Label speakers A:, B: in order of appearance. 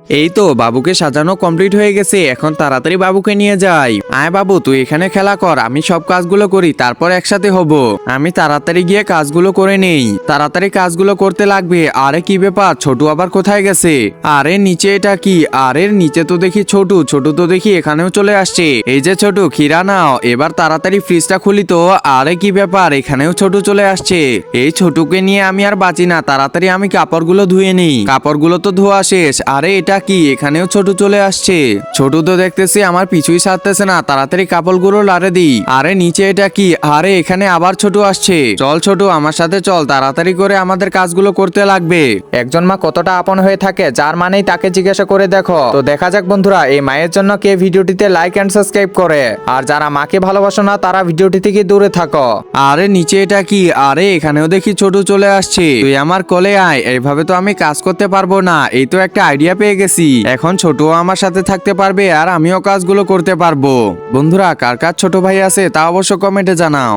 A: এই তো বাবুকে সাজানো কমপ্লিট হয়ে গেছে, এখন তাড়াতাড়ি বাবুকে নিয়ে যাই। আয় বাবু, তুই এখানে খেলা কর, আমি সব কাজগুলো করি, তারপর একসাথে হব। আমি তাড়াতাড়ি গিয়ে কাজগুলো করে নেই, তাড়াতাড়ি কাজগুলো করতে লাগবে। আরে কি ব্যাপার, ছোটু আবার কোথায় গেছে? আরে নিচে এটা কি? আরে নিচে তো দেখি ছোটু, ছোটু তো দেখি এখানেও চলে আসছে। এই যে ছোটু, খিরা নাও, এবার তাড়াতাড়ি ফ্রিজটা খুলি তো। আরে কি ব্যাপার, এখানেও ছোটু চলে আসছে। এই ছোটুকে নিয়ে আমি আর বাঁচি না, তাড়াতাড়ি আমি কাপড়গুলো ধুয়ে নিই। কাপড়গুলো তো ধোয়া শেষ। আরে এটা কি, এখানেও ছোটু চলে আসছে। ছোটু তো দেখতেছি আমার পিছুই ছাড়তেছে না, তাড়াতাড়ি কাপড়গুলো লাড়ে দিই। আরে নিচে এটা কি? আরে এখানে আবার ছোটু আসছে। চল ছোটু, আমার সাথে চল, তাড়াতাড়ি করে আমাদের কাজগুলো করতে লাগবে। একজন মা কতটা আপন হয়ে থাকে, যার মানেই তাকে জিজ্ঞাসা করে দেখো। তো দেখা যাক বন্ধুরা, এই মায়ের জন্য কে ভিডিওটিতে লাইক এন্ড সাবস্ক্রাইব করে। আর যারা মাকে ভালোবাসো না, তারা ভিডিওটি থেকে দূরে থাকো। আরে নিচে এটা কি? আরে এখানেও দেখি ছোটু চলে আসছে। তুই আমার কোলে আয়, এইভাবে তো আমি কাজ করতে পারবো না। এই তো একটা আইডিয়া পেয়ে গেছি, এখন ছোটও আমার সাথে থাকতে পারবে আর আমিও কাজগুলো করতে পারবো। বন্ধুরা, কার কার ছোট ভাই আছে তা অবশ্য কমেন্টে জানাও।